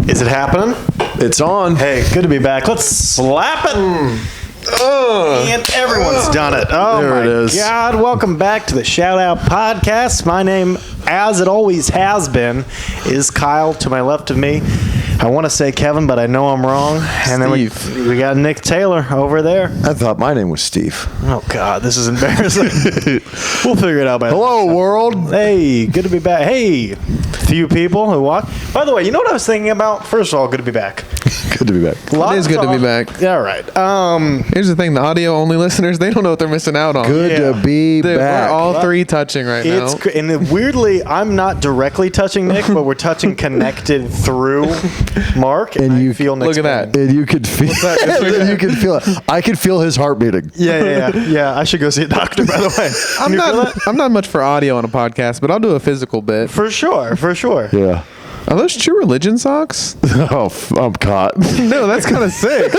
Is it happening? It's on. Hey, good to be back. Let's slap it. And everyone's done it. Oh, there my it is. God. Welcome back to the Shoutout podcast. My name, as it always has been, is Kyle. To my left of me, I want to say Kevin, but I know I'm wrong. And then we got Nick Taylor over there. I thought my name was Steve. Oh, God. This is embarrassing. We'll figure it out by Hello, world. Hey, good to be back. Hey, few people who walk. By the way, you know what I was thinking about? First of all, good to be back. Good to be back. It is good to be back. Yeah, all right. Here's the thing: the audio-only listeners, they don't know what they're missing out on. Good to be back. We're all three touching right now. And weirdly, I'm not directly touching Nick, but we're touching connected through Mark, and you feel Nick's look at that. And you could feel. And you can feel it. I could feel his heart beating. Yeah. I should go see a doctor. By the way, I'm not much for audio on a podcast, but I'll do a physical bit for sure. Yeah. Are those True Religion socks? Oh, I'm caught. No, that's kind of sick.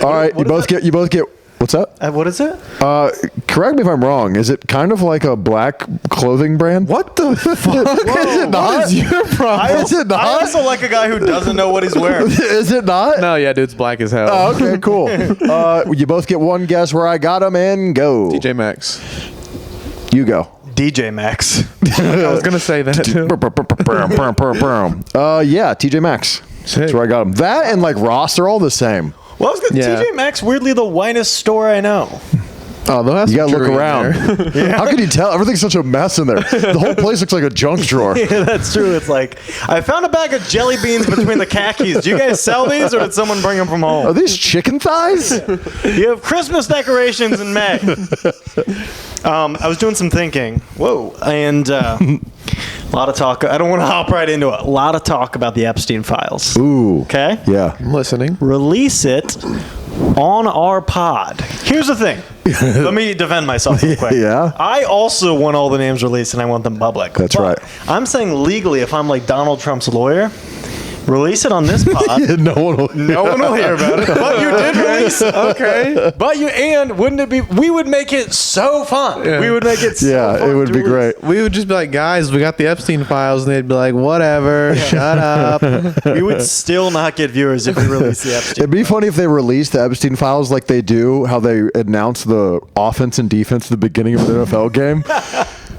All right, you both get. What's up? What is it? Correct me if I'm wrong. Is it kind of like a black clothing brand? What the fuck? Is it not? What is your problem? Is it not? I also like a guy who doesn't know what he's wearing. Is it not? No, yeah, dude, it's black as hell. Oh, okay, cool. You both get one guess where I got them and go. TJ Maxx. You go. DJ Maxx. I was gonna say that too. Yeah, TJ Maxx. That's where I got them. That and like Ross, they're all the same. Well, I was gonna TJ Maxx, weirdly the whitest store I know. Oh, you gotta look around. How can you tell? Everything's such a mess in there. The whole place looks like a junk drawer. Yeah, that's true. It's like, I found a bag of jelly beans between the khakis. Do you guys sell these, or did someone bring them from home? Are these chicken thighs? You have Christmas decorations in May. I was doing some thinking. Whoa. And a lot of talk. I don't want to hop right into it. A lot of talk about the Epstein files. Ooh. Okay? Yeah. I'm listening. Release it on our pod. Here's the thing. Let me defend myself real quick. Yeah. I also want all the names released, and I want them public. That's right. I'm saying legally, if I'm like Donald Trump's lawyer, release it on this pod. Yeah, no one will hear about it. But you did release it. Okay. And wouldn't it be, we would make it so fun. Yeah. We would make it so fun. It would be great. We would just be like, guys, we got the Epstein files, and they'd be like, whatever, shut up. We would still not get viewers if we released the Epstein. It'd be funny if they released the Epstein files like they do, how they announce the offense and defense at the beginning of an NFL game.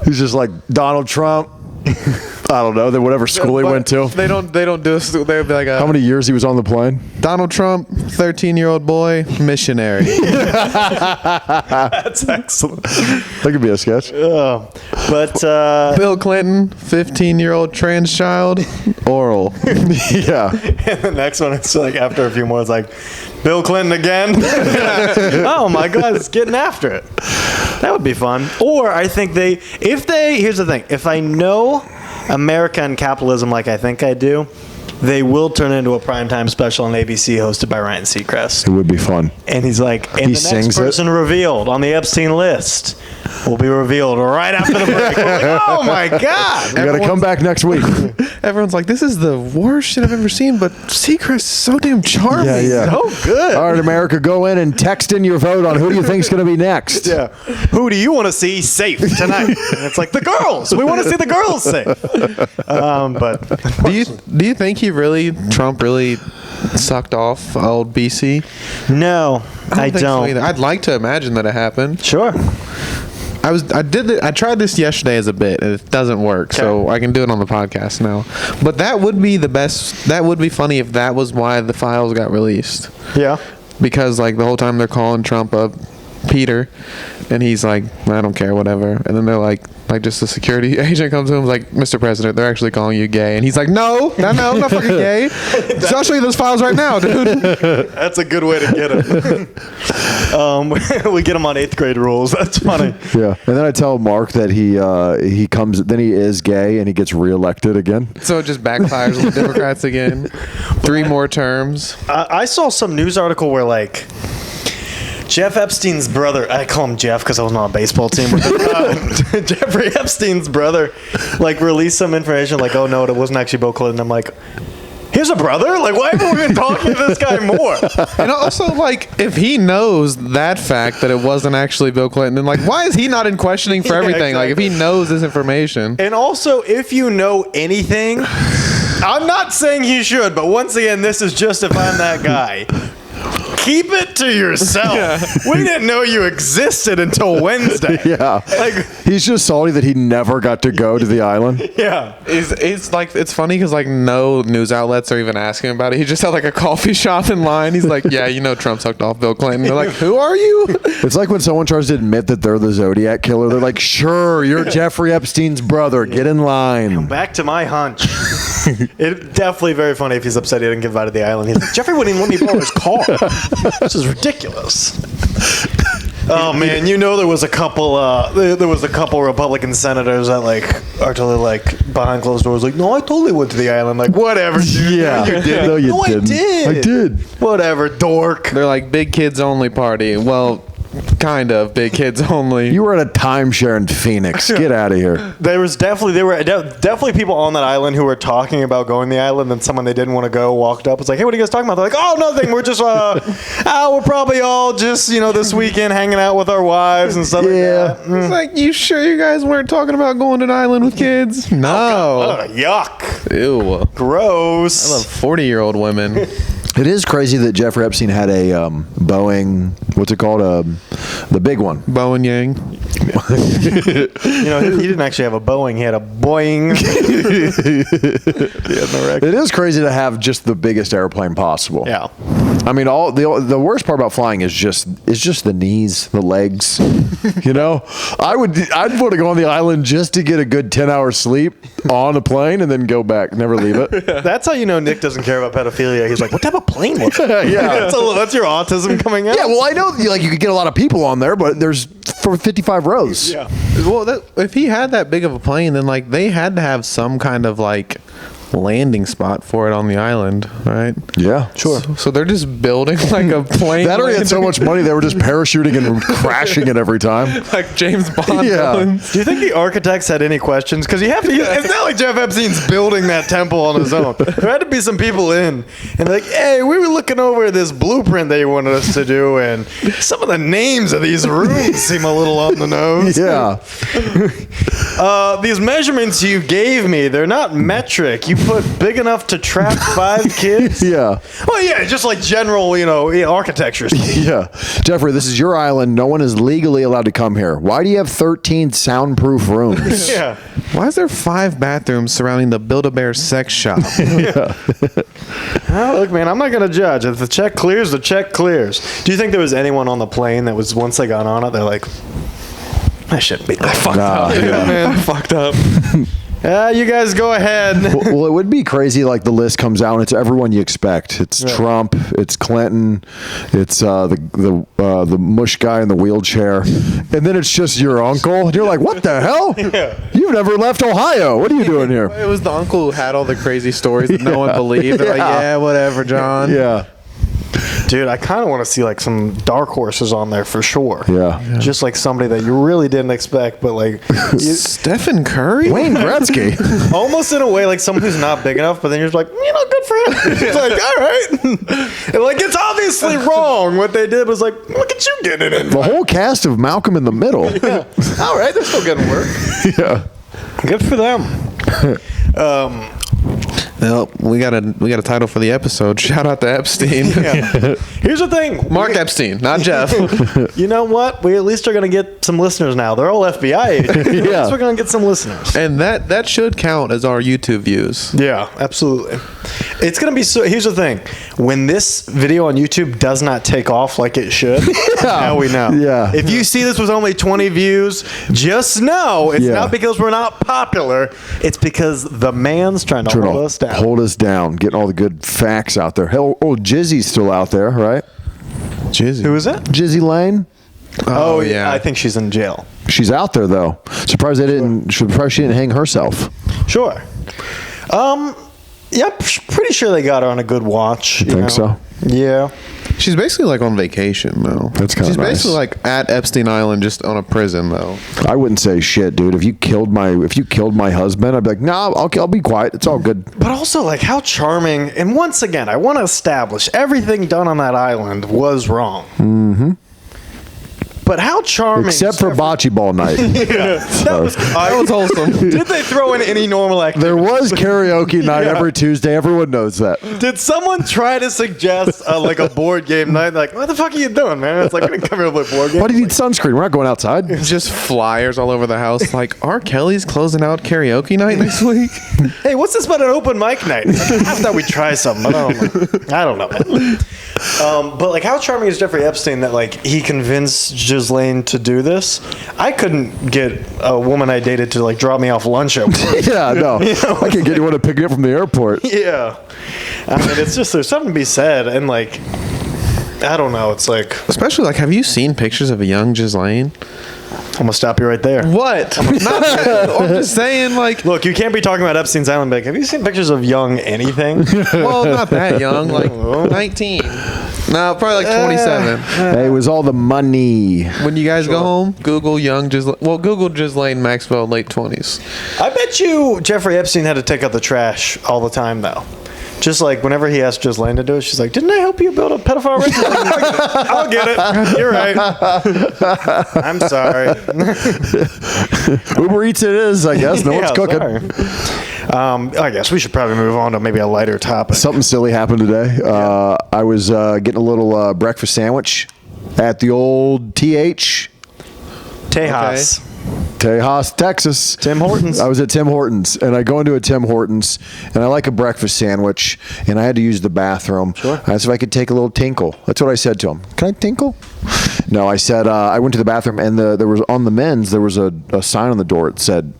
Who's just like Donald Trump. I don't know. Then whatever school he went to. They don't do it. They'd be like, How many years he was on the plane? Donald Trump, 13-year-old boy, missionary. That's excellent. That could be a sketch. But Bill Clinton, 15-year-old trans child, oral. Yeah. and the next one, it's like after a few more, it's like Bill Clinton again. Oh my God, it's getting after it. That would be fun. Or I think here's the thing. If I know America and capitalism like I think I do, they will turn into a primetime special on ABC hosted by Ryan Seacrest. It would be fun. And he's like, and the next person revealed on the Epstein list will be revealed right after the break. We're like, oh my God. You got to come back next week. Everyone's like, this is the worst shit I've ever seen, but Seacrest is so damn charming. Yeah. So good. All right, America, go in and text in your vote on who do you think is going to be next. Yeah. Who do you want to see safe tonight? And it's like the girls. We want to see the girls safe. But do you think Trump really sucked off old BC? No, I think don't. so either. I'd like to imagine that it happened. Sure. I tried this yesterday as a bit, and it doesn't work, so I can do it on the podcast now. But that would be the best. That would be funny if that was why the files got released. Yeah. Because like the whole time they're calling Trump up Peter, and he's like, I don't care, whatever. And then they're like just a security agent comes to him and is like, Mr. President, they're actually calling you gay. And he's like, no, I'm not fucking gay. So I'll show you those files right now, dude. That's a good way to get him. We get him on 8th grade rules. That's funny. Yeah. And then I tell Mark that he comes, then he is gay and he gets reelected again. So it just backfires on the Democrats again. 3 more terms. I saw some news article where like Jeff Epstein's brother, I call him Jeff because I was on a baseball team with him. Jeffrey Epstein's brother, like, released some information like, oh no, it wasn't actually Bill Clinton. I'm like, here's a brother? Like, why haven't we been talking to this guy more? And also, like, if he knows that fact that it wasn't actually Bill Clinton, then, like, why is he not in questioning for everything? Exactly. Like, if he knows this information. And also, if you know anything, I'm not saying he should, but once again, this is just if I'm that guy. Keep it to yourself. We didn't know you existed until Wednesday. Yeah. Like, he's just salty that he never got to go to the island. yeah. It's like, it's funny because like no news outlets are even asking about it. He just had like a coffee shop in line. He's like, yeah, you know, Trump sucked off Bill Clinton. They're like, who are you? It's like when someone tries to admit that they're the Zodiac killer. They're like, sure, you're Jeffrey Epstein's brother. Get in line. Back to my hunch. It's definitely very funny if he's upset he didn't get invited to the island. He's like, Jeffrey wouldn't even let me borrow his car. This is ridiculous. Oh man, you know there was a couple Republican senators that like are totally like behind closed doors like, no, I totally went to the island. Like, whatever, dude. Yeah. No, you did. No, you no, didn't. I did. Whatever, dork. They're like big kids only party. Well, kind of big kids only. You were at a timeshare in Phoenix. Get out of here. There were definitely people on that island who were talking about going to the island, and someone they didn't want to go walked up. Was like, hey, what are you guys talking about? They're like, oh, nothing. We're just we're probably all just this weekend hanging out with our wives and stuff. Yeah. Like that. It's like, you sure you guys weren't talking about going to an island with kids? No. Yuck. Ew. Gross. I love 40-year-old women. It is crazy that Jeffrey Epstein had a Boeing, what's it called? The big one. Bowen Yang. He didn't actually have a Boeing. He had a Boeing. It is crazy to have just the biggest airplane possible. Yeah. I mean, all the worst part about flying is just the knees, the legs. I'd want to go on the island just to get a good 10-hour sleep on the plane and then go back, never leave it. That's how you know Nick doesn't care about pedophilia. He's like, what type of plane was it? Yeah. That's your autism coming out. Yeah, well, I know you could get a lot of people on there, but there's for 55 rows. Yeah. Well, if he had that big of a plane, then like they had to have some kind of like landing spot for it on the island, right? Yeah, sure. So they're just building like a plane. That already had so much money, they were just parachuting and crashing it every time. Like James Bond Yeah. villains. Do you think the architects had any questions? Because it's not like Jeff Epstein's building that temple on his own. There had to be some people in and like, hey, we were looking over this blueprint that you wanted us to do, and some of the names of these rooms seem a little on the nose. Yeah. These measurements you gave me, they're not metric. You put big enough to trap 5 kids? Yeah. Well, yeah, just like general, architecture stuff. Yeah. Jeffrey, this is your island. No one is legally allowed to come here. Why do you have 13 soundproof rooms? Yeah. Why is there 5 bathrooms surrounding the Build-A-Bear sex shop? Yeah. Oh, look, man, I'm not going to judge. If the check clears, the check clears. Do you think there was anyone on the plane that was, once they got on it, they're like, I shouldn't be. I fucked up. Yeah. Man, I fucked up. You guys go ahead. Well, it would be crazy. Like the list comes out, and it's everyone you expect. It's Trump, it's Clinton, it's the mush guy in the wheelchair, and then it's just your uncle. And you're like, what the hell? Yeah. You've never left Ohio. What are you doing here? It was the uncle who had all the crazy stories that no one believed. They're like, yeah, whatever, John. Yeah. Dude, I kind of want to see like some dark horses on there for sure. Yeah. Just like somebody that you really didn't expect, but like Stephen Curry? Wayne Gretzky. almost in a way like someone who's not big enough, but then you're just like, good for him. It's like, all right. And like, it's obviously wrong. What they did was like, look at you getting it. The whole cast of Malcolm in the Middle. Yeah. All right, they're still getting work. Yeah. Good for them. Well, we got a title for the episode. Shout out to Epstein. Yeah. Here's the thing. Mark Epstein, not Jeff. You know what? We at least are going to get some listeners now. They're all FBI agents. At least we're going to get some listeners. And that should count as our YouTube views. Yeah, absolutely. It's going to be so. Here's the thing. When this video on YouTube does not take off like it should, now we know. Yeah. If you see this with only 20 views, just know it's Yeah. not because we're not popular. It's because the man's trying to hold us down. Hold us down. Getting all the good facts out there. Hell, Jizzy's still out there, right? Jizzy. Who is that? Jizzy Lane. Oh, yeah. I think she's in jail. She's out there though. Surprised she didn't hang herself. Sure. Yeah, pretty sure they got her on a good watch. You think so? Yeah. She's basically like on vacation, though. That's kinda She's nice. basically like at Epstein Island, just on a prison, though. I wouldn't say shit, dude. If you killed my husband, I'd be like, nah, I'll be quiet. It's all good. But also, like, how charming. And once again, I want to establish everything done on that island was wrong. Mm-hmm. But how charming. Except for bocce ball night. That was wholesome. Did they throw in any normal activity? There was karaoke night every Tuesday. Everyone knows that. Did someone try to suggest like a board game night? Like, what the fuck are you doing, man? It's like, we didn't come here to play board games. Why do you need sunscreen? We're not going outside. Just flyers all over the house. Like, R. Kelly's closing out karaoke night next week. Hey, what's this about an open mic night? Like, I thought we'd try something. I don't know. But like, how charming is Jeffrey Epstein that like he convinced Ghislaine to do this? I couldn't get a woman I dated to like drop me off lunch at work. Yeah, no. I can't get anyone to pick me up from the airport. Yeah. I mean, it's just, there's something to be said. And like, I don't know. It's like, Especially, like, have you seen pictures of a young Ghislaine? I'm going to stop you right there. What? I'm just saying, like... Look, you can't be talking about Epstein's Island. Like, have you seen pictures of young anything? Well, not that young. Like, 19. No, probably like 27. Hey, it was all the money. When you guys go home, Google young Ghislaine. Well, Google Ghislaine Maxwell, late 20s. I bet you Jeffrey Epstein had to take out the trash all the time, though. Just like whenever he asked Ghislaine to do it, she's like, "Didn't I help you build a pedophile ring?" Like, I'll get it. You're right. I'm sorry. Uber Eats it is, I guess. No one's cooking. I guess we should probably move on to maybe a lighter topic. Something silly happened today. I was getting a little breakfast sandwich at the old Tejas. Tejas, Texas. Tim Hortons. I was at Tim Hortons, and I go into a Tim Hortons, and I like a breakfast sandwich, and I had to use the bathroom. Sure. I asked if I could take a little tinkle. That's what I said to him. Can I tinkle? No, I said, I went to the bathroom, and there was on the men's, there was a sign on the door that said,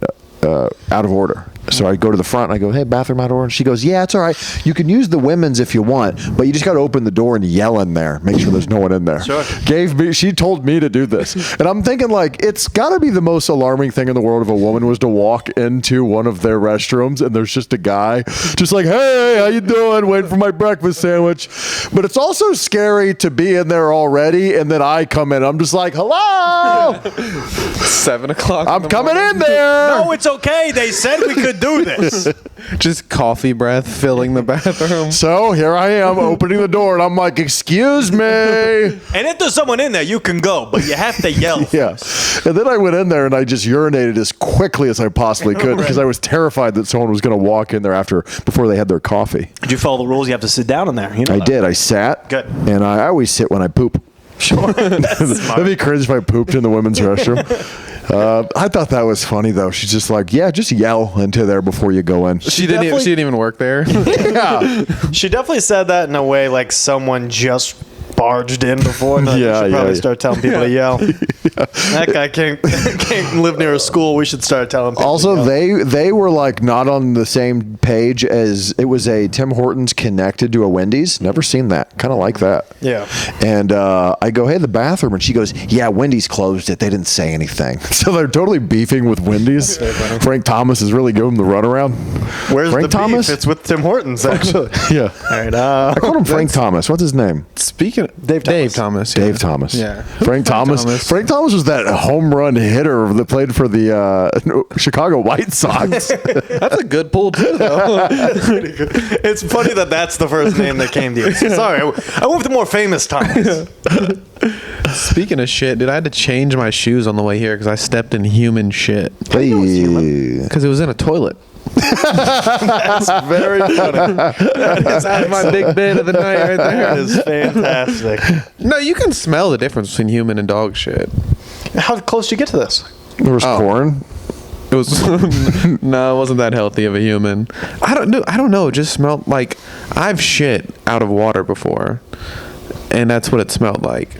out of order. So I go to the front and I go, "Hey, bathroom out of order." She goes, "Yeah, it's all right. You can use the women's if you want, but you just got to open the door and yell in there. Make sure there's no one in there." Sure. She told me to do this. And I'm thinking, like, it's got to be the most alarming thing in the world if a woman was to walk into one of their restrooms and there's just a guy just like, "Hey, how you doing? Waiting for my breakfast sandwich." But it's also scary to be in there already and then I come in. I'm just like, "Hello." 7 o'clock. I'm coming in there. No, it's okay. They said we could do this. Just coffee breath filling the bathroom. So here I am opening the door, and I'm like, "Excuse me." And if there's someone in there, you can go, but you have to yell. Yeah. And then I went in there, and I just urinated as quickly as I possibly could because I was terrified that someone was going to walk in there before they had their coffee. Did you follow the rules? You have to sit down in there. You know I that. did. I sat. Good. And I always sit when I poop. Sure. That'd be cringe if I pooped in the women's restroom. I thought that was funny, though. She's just like, "Yeah, just yell into there before you go in." She didn't even work there. Yeah. She definitely said that in a way like someone just barged in before. And Yeah, should yeah, probably yeah. start telling people to yell. That guy can't live near a school. We should start telling people. Also, to yell. they were like not on the same page as it was a Tim Hortons connected to a Wendy's. Never seen that. Kind of like that. Yeah. And I go, "Hey, the bathroom," and she goes, "Yeah, Wendy's closed it. They didn't say anything." So they're totally beefing with Wendy's. Frank Thomas is really giving them the runaround. Where's Frank the Thomas? beef? It's with Tim Hortons, actually. Yeah. All right. I called him Frank Thomas. What's his name? Speaking of Dave Thomas. Yeah. Dave Thomas. Yeah. Frank Thomas. Frank Thomas was that home run hitter that played for the Chicago White Sox. That's a good pull, too, though. It's funny that that's the first name that came to you. Sorry, I went with the more famous Thomas. Speaking of shit, dude, I had to change my shoes on the way here because I stepped in human shit. Hey. Because it was in a toilet. That's very funny. That's my big bit of the night right That there. is fantastic. No, you can smell the difference between human and dog shit. How close did you get to this? There was corn. It was no, it wasn't that healthy of a human. I don't know. It just smelled like I've shit out of water before, and that's what it smelled like.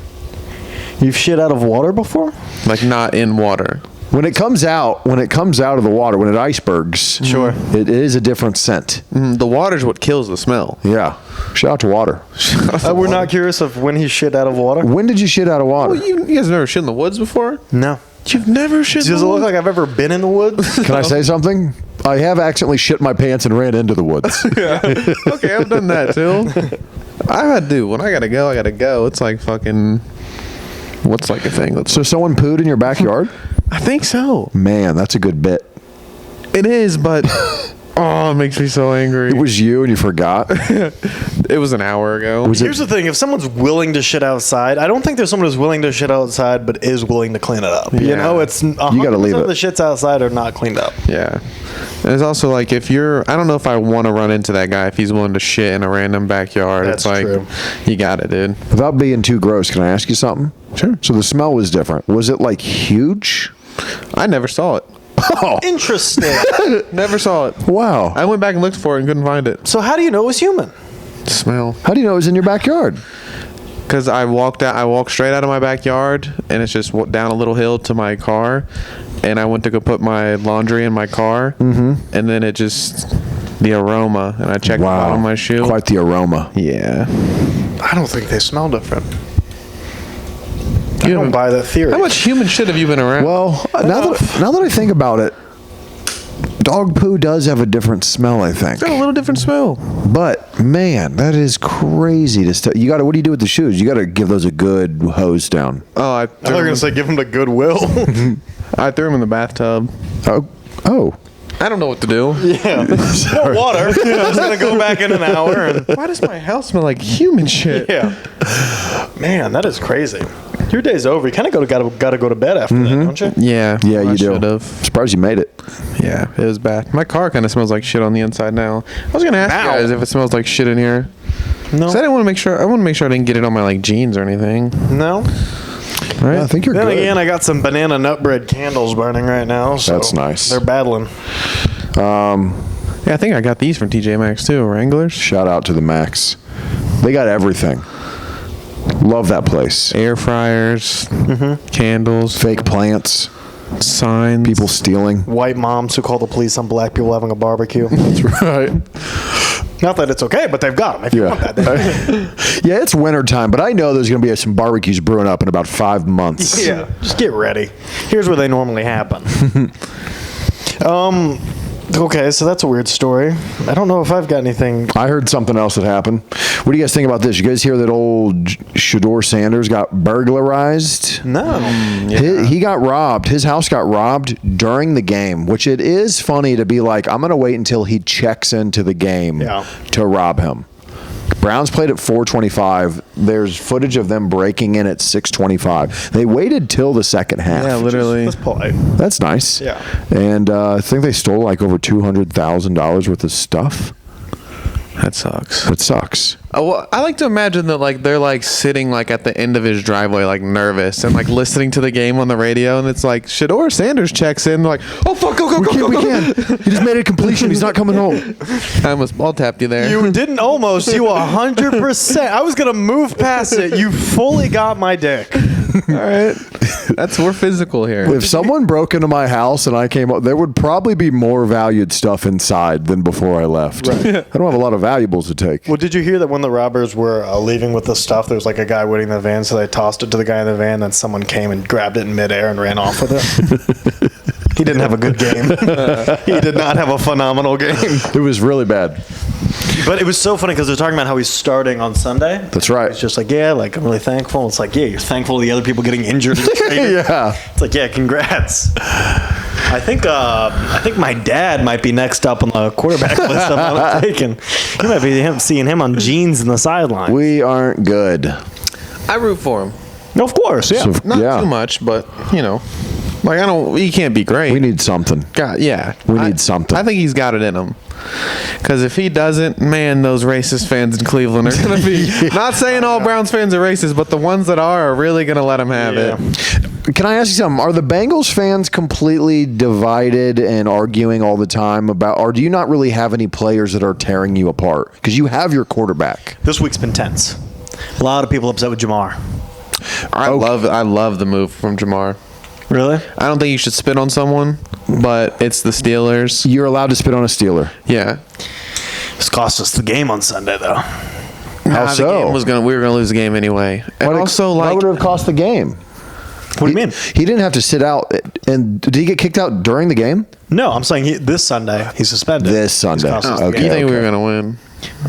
You've shit out of water before? Like not in water. When it comes out of the water, when it icebergs, Sure. it is a different scent. The water's what kills the smell. Yeah. Shout out to water. We're not curious of when he shit out of water? When did you shit out of water? Well, you guys never shit in the woods before? No. You've never shit in Does the it look woods? like I've ever been in the woods? Can I say something? I have accidentally shit my pants and ran into the woods. Okay, I've done that too. I had to. When I gotta go, I gotta go. It's like fucking. What's like a thing? That's So someone pooed in your backyard? I think so. Man, that's a good bit. It is, but Oh, it makes me so angry. It was you and you forgot. It was an hour ago. Here's the thing: if someone's willing to shit outside, I don't think there's someone who's willing to shit outside but is willing to clean it up. You Yeah. know, it's 100% You gotta leave of it. the shits outside are not cleaned up. Yeah. And it's also like if you're, I don't know if I want to run into that guy if he's willing to shit in a random backyard. That's it's like, true. you got it, dude. Without being too gross, can I ask you something? Sure. So the smell was different. Was it like huge? I never saw it. Oh, Interesting. Never saw it. wow. I went back and looked for it and couldn't find it. So how do you know it was human? Smell. How do you know it was in your backyard? Because I walked straight out of my backyard, and it's just down a little hill to my car, and I went to go put my laundry in my car, and then it just, the aroma, and I checked the bottom of my shoe. Quite the aroma. Yeah. I don't think they smell different. I You don't buy that theory. How much human shit have you been around? Well, now that I think about it, dog poo does have a different smell, I think. it's got a little different smell. But man, that is crazy to you got to. What do you do with the shoes? You got to give those a good hose down. Oh, I thought you were going to say give them to Goodwill. I threw him in the bathtub. Oh. I don't know what to do. Yeah. No water. I'm just going to go back in an hour. And, Why does my house smell like human shit? yeah. Man, that is crazy. Your day's over. You kind of gotta go to bed after that, don't you? Yeah. Yeah, I you do. should've. Surprised you made it. Yeah, it was bad. My car kind of smells like shit on the inside now. I was gonna ask Now? you guys if it smells like shit in here. No. 'Cause I didn't want to make sure. I want to make sure I didn't get it on my like jeans or anything. No. Right? Yeah, I think you're Then good. again, I got some banana nut bread candles burning right now. So That's nice. They're battling. Yeah, I think I got these from TJ Maxx too. Wranglers, Shout out to the Max. They got everything. Love that place. air fryers, candles, Fake plants. signs. People stealing. White moms who call the police on black people having a barbecue. That's right. Not that it's okay, but they've got them. If you want that. Yeah, it's winter time, but I know there's going to be some barbecues brewing up in about 5 months. Yeah, just get ready. Here's where they normally happen. Okay, so that's a weird story. I don't know if I've got anything. I heard something else that happened. What do you guys think about this? You guys hear that old Shoutout Sanders got burglarized? No. He got robbed. His house got robbed during the game, which it is funny to be like, I'm going to wait until he checks into the game to rob him. Browns played at 4:25. There's footage of them breaking in at 6:25. They waited till the second half. Yeah, literally. That's polite. That's nice. Yeah. And I think they stole like over $200,000 worth of stuff. That sucks. That sucks. Oh, well, I like to imagine that like they're like sitting like at the end of his driveway, like nervous and like listening to the game on the radio, and it's like Shoutout Sanders checks in, like, oh fuck, go. We can't. He just made a completion. He's not coming home. I almost ball tapped you there. You didn't almost. You 100%. I was going to move past it. You fully got my dick. All right, we're physical here. If someone broke into my house and I came up, there would probably be more valued stuff inside than before I left. I don't have a lot of valuables to take. Well, did you hear that when the robbers were leaving with the stuff, there was like a guy waiting in the van, so they tossed it to the guy in the van, then someone came and grabbed it in midair and ran off with it? He didn't have a good game. He did not have a phenomenal game. It was really bad. But it was so funny because they're talking about how he's starting on Sunday. That's right. It's just like, yeah, like I'm really thankful. It's like, yeah, you're thankful to the other people getting injured. Yeah. It's like, yeah, congrats. I think my dad might be next up on the quarterback list. I'm not mistaken. You might be seeing him on jeans in the sideline. We aren't good. I root for him. No, of course, yeah. So, Not too much, but you know, like I don't. He can't be great. We need something. God, yeah. We need something. I think he's got it in him. Because if he doesn't, man, those racist fans in Cleveland are going to be. Not saying all Browns fans are racist, but the ones that are really going to let him have it. Can I ask you something? Are the Bengals fans completely divided and arguing all the time about, or do you not really have any players that are tearing you apart? Because you have your quarterback. This week's been tense. A lot of people upset with Jamar. I love the move from Jamar. Really? I don't think you should spit on someone, but it's the Steelers. You're allowed to spit on a Steeler. Yeah. This cost us the game on Sunday, though. How The so? game we were gonna lose the game anyway. And also, why like, would it have cost the game? What do you mean? He didn't have to sit out. And did he get kicked out during the game? No, I'm saying this Sunday he's suspended. This Sunday. He's cost us the Okay. you game. think we were gonna win?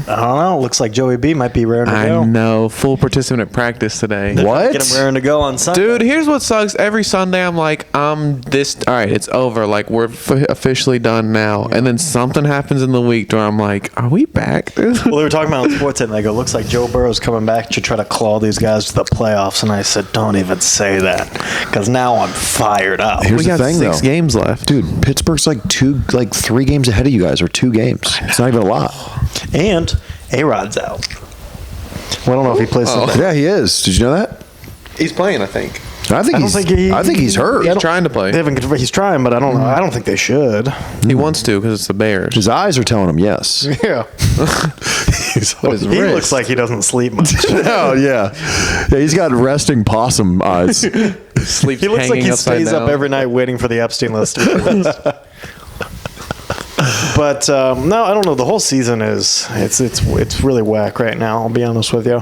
I don't know. Looks like Joey B might be raring to go. I know. Full participant at practice today. What? Get him raring to go on Sunday. Dude, here's what sucks. Every Sunday, I'm like, all right, it's over. Like, we're officially done now. And then something happens in the week where I'm like, are we back, dude? Well, they were talking about on sports and they go, looks like Joe Burrow's coming back to try to claw these guys to the playoffs. And I said, don't even say that, because now I'm fired up. Here's We the got thing, 6 though. games left. Dude, Pittsburgh's like 3 games ahead of you guys, or 2 games. It's not even a lot. And A-Rod's out. Well, I don't know if he plays. Yeah, he is. Did you know that? He's playing, I think. I think he's hurt. He's trying to play. He's trying, but I don't know. I don't think they should. He wants to because it's the Bears. His eyes are telling him yes. Yeah. His He wrist. looks like he doesn't sleep much. Oh yeah, he's got resting possum eyes. Sleeps He looks like hanging he upside stays down. up every night waiting for the Epstein list to be released. But no, I don't know. The whole season it's really whack right now. I'll be honest with you.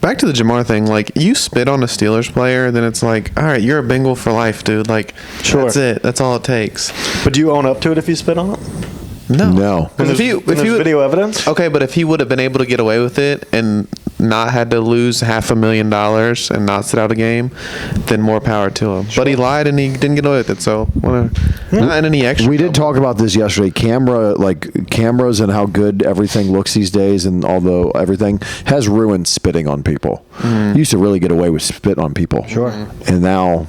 Back to the Jamar thing, like, you spit on a Steelers player, then it's like, all right, you're a Bengal for life, dude. Like, Sure. that's it. That's all it takes. But do you own up to it if you spit on it? No. Because There's video evidence. okay, but if he would have been able to get away with it and not had to lose $500,000 and not sit out a game, then more power to him. But he lied and he didn't get away with it, so whatever. Not any extra. We did talk about this yesterday. Cameras and how good everything looks these days, and although everything has ruined spitting on people. You used to really get away with spit on people. Sure. And now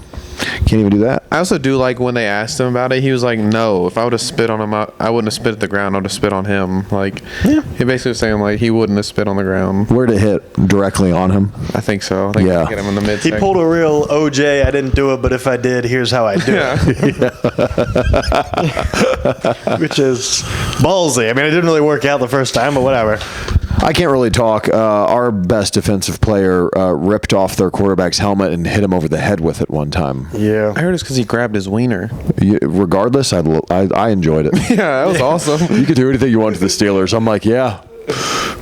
can't even do that. I also do like when they asked him about it, he was like, no, if I would have spit on him, I wouldn't have spit at the ground. I would have spit on him. Like, he basically was saying, like, he wouldn't have spit on the ground. Where'd it hit? Directly on him? I think so. I think Yeah. Get him in the mid. He pulled a real OJ. I didn't do it, but if I did, here's how I do it. Which is ballsy. I mean, it didn't really work out the first time, but whatever. I can't really talk. Our best defensive player ripped off their quarterback's helmet and hit him over the head with it one time. Yeah. I heard it's because he grabbed his wiener. Regardless, I enjoyed it. Yeah, that was awesome. You could do anything you want to the Steelers. I'm like, yeah.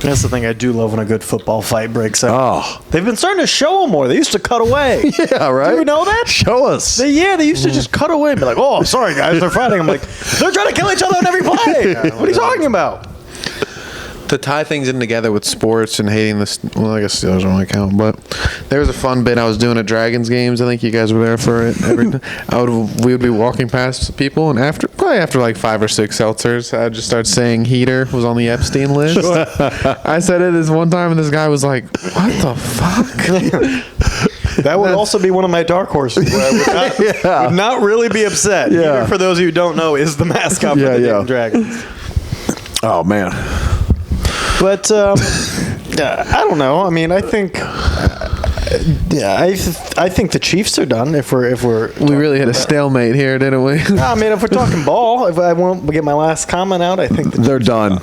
That's the thing I do love when a good football fight breaks out. Oh. They've been starting to show them more. They used to cut away. Yeah, right? Do you know that? Show us. They used to just cut away and be like, oh, sorry, guys, they're fighting. I'm like, they're trying to kill each other on every play. What are you talking about? To tie things in together with sports and hating this, well, I guess Steelers don't really count, but there was a fun bit I was doing at Dragons games. I think you guys were there for it. We would be walking past people, and probably after like 5 or 6 seltzers, I'd just start saying Heater was on the Epstein list. I said it this one time, and this guy was like, what the fuck? That would also be one of my dark horses. Where I would not really be upset. Yeah. Even for those of you who don't know, is the mascot for the Dayton Dragons. Oh, man. But I don't know. I mean, I think, I think the Chiefs are done. If we're We really had a stalemate here, didn't we? I mean, if we're talking ball, if I want to get my last comment out, I think They're done.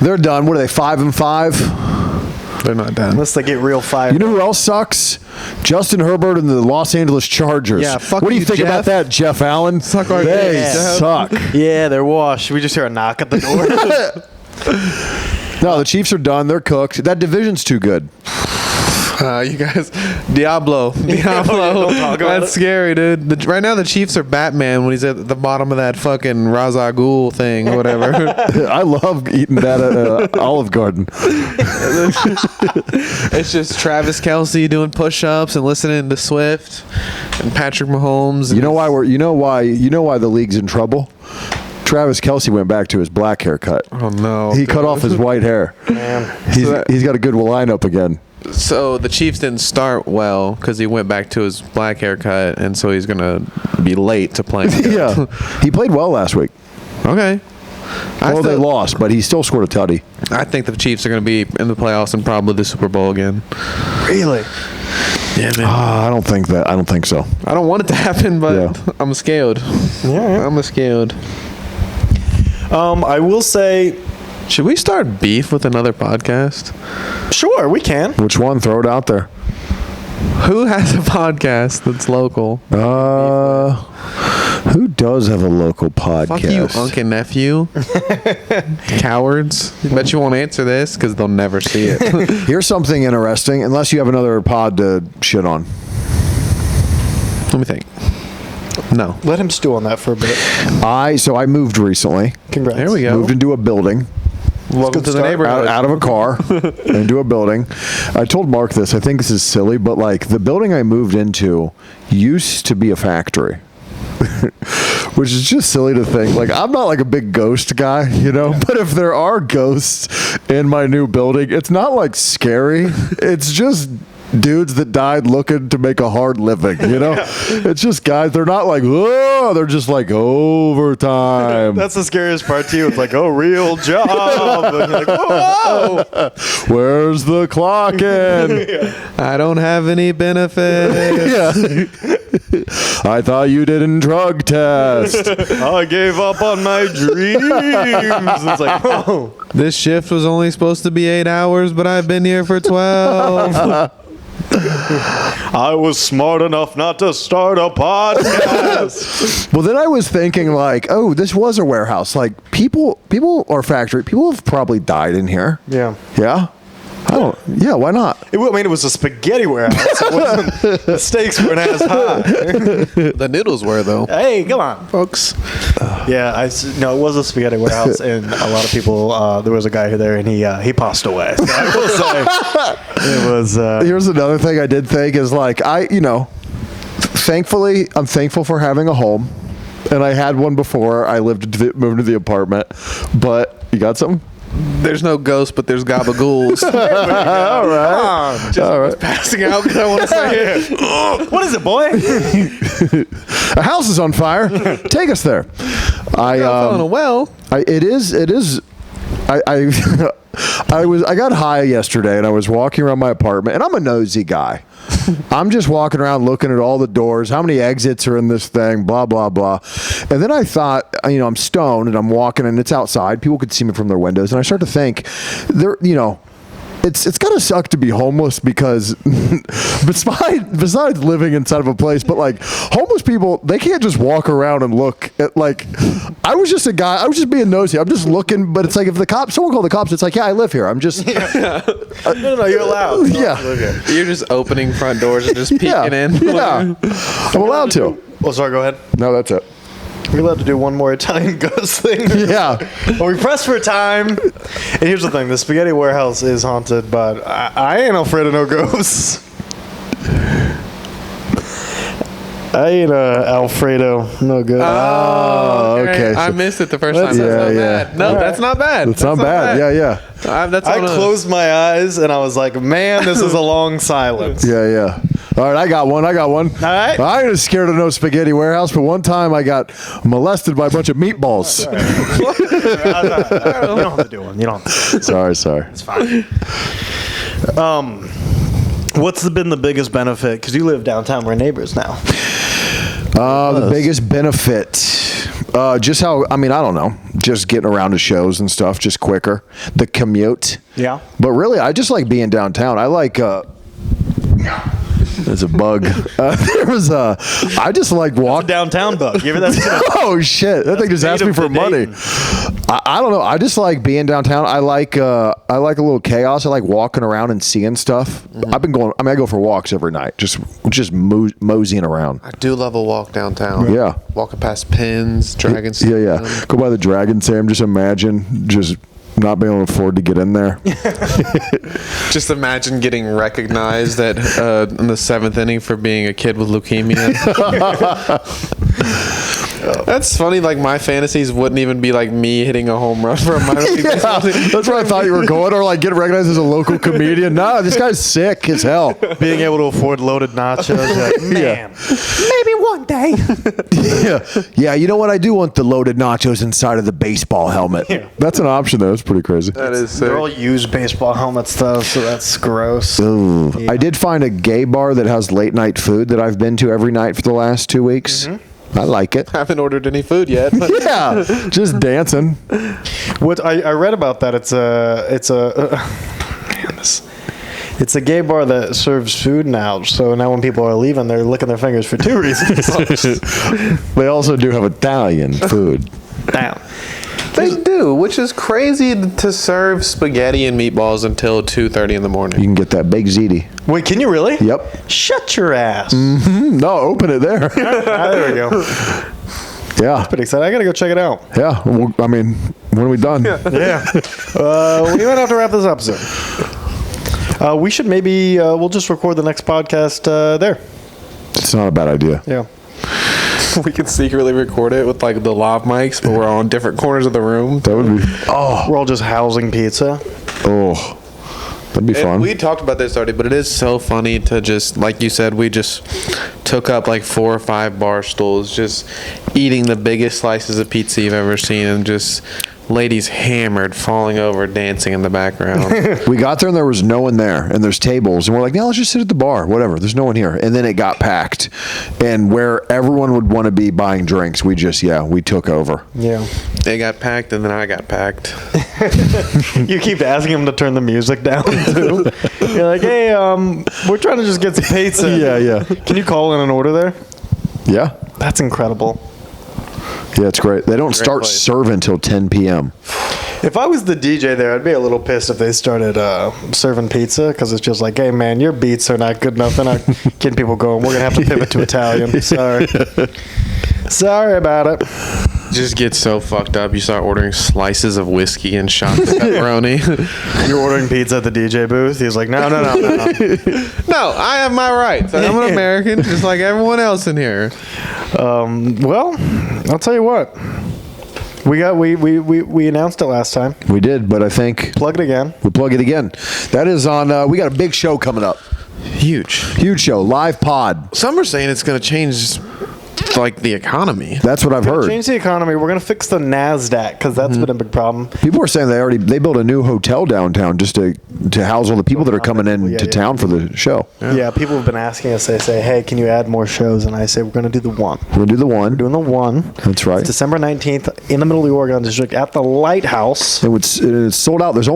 They're done. What are they, 5-5? They're not done. unless they get real fired. You know who else sucks? Justin Herbert and the Los Angeles Chargers. Yeah, fuck what do you you, think Jeff. about that, Jeff Allen? Suck our They dicks, Jeff. suck. Yeah, they're washed. We just hear a knock at the door. No, the Chiefs are done. They're cooked. That division's too good. You guys, Diablo. don't talk about That's it. scary, dude. Right now, the Chiefs are Batman when he's at the bottom of that fucking Ra's al Ghul thing or whatever. I love eating that at Olive Garden. It's just Travis Kelce doing push-ups and listening to Swift and Patrick Mahomes. You know why the league's in trouble? Travis Kelce went back to his black haircut. Oh no! He cut off his white hair. He's got a good lineup again. So the Chiefs didn't start well because he went back to his black haircut, and so he's gonna be late to playing. Yeah, he played well last week. Okay. They lost, but he still scored a tutty. I think the Chiefs are going to be in the playoffs and probably the Super Bowl again. Really? Yeah, man. I don't think that. I don't think so. I don't want it to happen, but Yeah. I'm scared. Yeah. I'm scared. I will say, Should we start beef with another podcast? sure, we can. Which one? Throw it out there. Who has a podcast that's local? Who does have a local podcast? Fuck you, Unc and Nephew. Cowards. Bet you won't answer this because they'll never see it. Here's something interesting. Unless you have another pod to shit on. Let me think. No. Let him stew on that for a bit. I moved recently. Congrats. There we go. Moved into a building. Welcome to the neighborhood. Out of a car into a building. I told Mark this. I think this is silly, but like the building I moved into used to be a factory. Which is just silly to think. Like, I'm not like a big ghost guy, you know, but if there are ghosts in my new building, it's not like scary. It's just dudes that died looking to make a hard living, you know? It's just guys, they're not like, oh, they're just like overtime. That's the scariest part to you. It's like, oh, real job. And you're like, whoa. Where's the clock in? I don't have any benefits. Yeah. I thought you didn't drug test. I gave up on my dreams. It's like, oh. This shift was only supposed to be 8 hours, but I've been here for 12. I was smart enough not to start a podcast. Well, then I was thinking like, oh, this was a warehouse. Like people or factory, people have probably died in here. Yeah. Yeah? Oh, yeah, why not? I mean, it was a spaghetti warehouse. It wasn't, the stakes weren't as high. The noodles were, though. Hey, come on, folks. Yeah, no, it was a spaghetti warehouse, and a lot of people. There was a guy there, and he passed away. So I will say, it was. Here's another thing I did think is like thankfully, I'm thankful for having a home, and I had one before I moved into the apartment. But you got something? There's no ghost, but there's gabagools. All right. All right. Passing out because I want to say it. What is it, boy? A house is on fire. Take us there. I fell in a well. It is. I got high yesterday and I was walking around my apartment, and I'm a nosy guy. I'm just walking around looking at all the doors, how many exits are in this thing, blah, blah, blah. And then I thought, I'm stoned and I'm walking and it's outside. People could see me from their windows. And I start to think, it's gotta suck to be homeless because besides living inside of a place, but like homeless people, they can't just walk around and look at like. I was just a guy. I was just being nosy. I'm just looking, but it's like if someone called the cops, it's like, yeah, I live here. I'm just. No, you're allowed. Yeah, You're just opening front doors and just peeking in. Yeah, I'm allowed to. Oh, sorry. Go ahead. No, that's it. We're allowed to do one more Italian ghost thing. Yeah. Well, we pressed for time. And here's the thing. The spaghetti warehouse is haunted, but I ain't afraid of no ghosts. I ain't Alfredo. No good. Oh, okay. I missed it the first time. That's not bad. No, that's not bad. That's not bad. Yeah. I closed my eyes and I was like, man, this is a long silence. Yeah. All right, I got one. All right. I ain't scared of no spaghetti warehouse, but one time I got molested by a bunch of meatballs. You don't have to do one. You don't have to. Sorry. It's fine. What's been the biggest benefit? Because you live downtown. We're neighbors now. The biggest benefit, just how, I don't know, just getting around to shows and stuff, just quicker. The commute. Yeah. But really, I just like being downtown. I like, there's a bug. I just like walking. Downtown bug. You ever that? Oh, shit. That thing just asked me for money. I don't know. I just like being downtown. I like a little chaos. I like walking around and seeing stuff. Mm-hmm. I've been going, I go for walks every night, just moseying around. I do love a walk downtown. Yeah. Walking past pins, Dragon Yeah. Go by the Dragon Sam. Just imagine just not being able to afford to get in there. Just imagine getting recognized in the 7th inning for being a kid with leukemia. That's funny. Like my fantasies wouldn't even be like me hitting a home run for a minor league. Yeah, that's where I thought you were going, or like getting recognized as a local comedian. No, this guy's sick as hell. Being able to afford loaded nachos. Like, man, maybe one day. Yeah. You know what? I do want the loaded nachos inside of the baseball helmet. Yeah. That's an option though. It's pretty crazy. That is sick. They're all used baseball helmets though, so that's gross. Ooh. Yeah. I did find a gay bar that has late night food that I've been to every night for the last 2 weeks. Mm-hmm. I like it. Haven't ordered any food yet. Yeah, just dancing. What I read about that, it's a gay bar that serves food now. So now when people are leaving, they're licking their fingers for 2 reasons. They also do have Italian food. Damn. They do, which is crazy to serve spaghetti and meatballs until 2:30 in the morning. You can get that big ziti. Wait, can you really? Yep. Shut your ass. Mm-hmm. No, open it there. There we go. Yeah. Pretty excited. I gotta go check it out. Yeah. Well, When are we done? Yeah. We might have to wrap this up soon. We should maybe, we'll just record the next podcast there. It's not a bad idea. Yeah. We can secretly record it with like the lav mics, but we're on different corners of the room. That would be. We're all just housing pizza. Oh, that'd be fun. We talked about this already, but it is so funny to just, like you said, we just took up like 4 or 5 bar stools, just eating the biggest slices of pizza you've ever seen, and just ladies hammered, falling over, dancing in the background. We got there and there was no one there, and there's tables, and we're like, no, let's just sit at the bar, whatever. There's no one here, and then it got packed, and where everyone would want to be buying drinks, we took over. Yeah. They got packed, and then I got packed. You keep asking them to turn the music down too. You're like, hey, we're trying to just get some pizza. Yeah. Can you call in an order there? Yeah. That's incredible. Yeah, it's great. They don't start place. serving until 10 p.m. If I was the DJ there, I'd be a little pissed if they started serving pizza, because it's just like, hey, man, your beats are not good enough. They're not getting people going. We're going to have to pivot to Italian. Sorry. Sorry about it. Just get so fucked up. You start ordering slices of whiskey and shots of pepperoni. You're ordering pizza at the DJ booth. He's like, no. No, I have my rights. I'm an American, just like everyone else in here. Well, I'll tell you what. We announced it last time. We did, but I think Plug it again. we'll plug it again. That is on, we got a big show coming up. Huge. Huge show, live pod. Some are saying it's going to change, like, the economy. That's what I've heard. Change the economy. We're going to fix the NASDAQ, because that's been a big problem. People are saying they built a new hotel downtown just to house all the people that are coming into town for the show. Yeah, people have been asking us. They say, hey, can you add more shows? And I say, we're going to do the one. We're going to do the one. We're doing the one. That's right. It's December 19th in the middle of the Oregon District at the Lighthouse. It's sold out. There's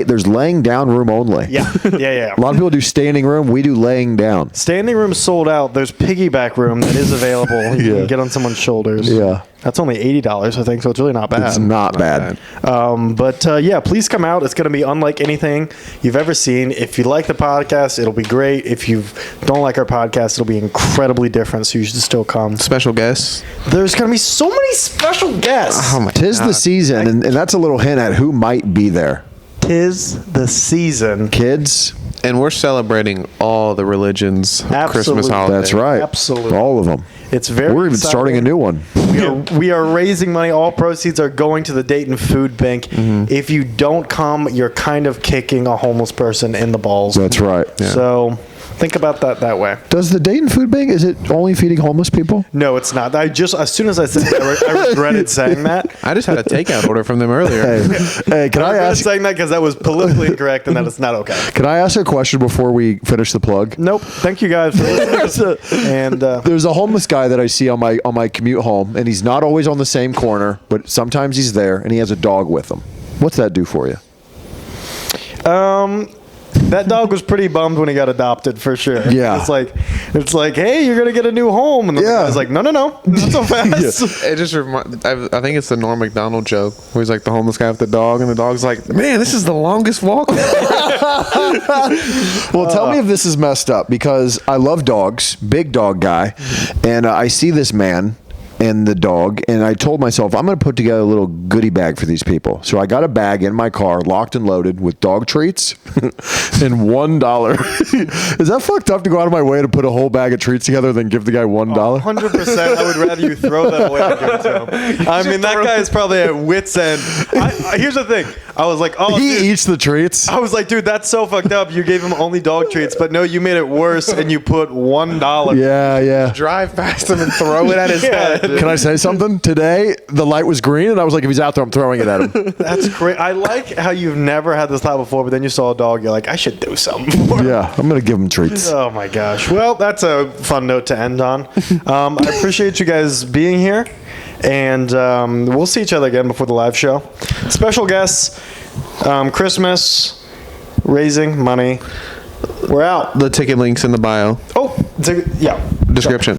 there's laying down room only. Yeah. A lot of people do standing room. We do laying down. Standing room sold out. There's piggyback room that is available. You can get on someone's shoulders. Yeah. That's only $80, I think, so it's really not bad. It's not bad. But please come out. It's going to be unlike anything you've ever seen. If you like the podcast, it'll be great. If you don't like our podcast, it'll be incredibly different, so you should still come. Special guests. There's going to be so many special guests. Oh my Tis the season, and that's a little hint at who might be there. Tis the season. Kids. And we're celebrating all the religions' Christmas Absolutely. holiday. That's right. Absolutely. All of them. It's very We're even exciting. starting a new one. We are raising money. All proceeds are going to the Dayton Food Bank. If you don't come, you're kind of kicking a homeless person in the balls. That's right. So think about that way. Does the Dayton Food Bank, is it only feeding homeless people? No, it's not. As soon as I said that, I regretted saying that. I just had a takeout order from them earlier. Hey, can I regretted ask? saying that because that was politically incorrect and that it's not okay. Can I ask a question before we finish the plug? Nope. Thank you guys for listening. And There's a homeless guy that I see on my commute home, and he's not always on the same corner, but sometimes he's there, and he has a dog with him. What's that do for you? that dog was pretty bummed when he got adopted, for sure. Yeah. It's like, hey, you're gonna get a new home, and the guy's like, no, not so fast. It just I think it's the Norm Macdonald joke where he's like the homeless guy with the dog, and the dog's like, man, this is the longest walk. Well, tell me if this is messed up, because I love dogs, big dog guy, and I see this man and the dog, and I told myself, I'm going to put together a little goodie bag for these people. So I got a bag in my car, locked and loaded, with dog treats and $1. Is that fucked up to go out of my way to put a whole bag of treats together than give the guy $1? 100%. I would rather you throw that away than give it to him. I mean, that guy is probably at wit's end. Here's the thing. I was like, oh, He dude. eats the treats. I was like, dude, that's so fucked up. You gave him only dog treats, but no, you made it worse, and you put $1. Yeah. Drive past him and throw it at his head. Can I say something? Today, the light was green, and I was like, if he's out there, I'm throwing it at him. That's great. I like how you've never had this thought before, but then you saw a dog. You're like, I should do something for him. Yeah, I'm going to give him treats. Oh my gosh. Well, that's a fun note to end on. I appreciate you guys being here, and we'll see each other again before the live show. Special guests, Christmas, raising money. We're out. The ticket link's in the bio Oh, yeah. description.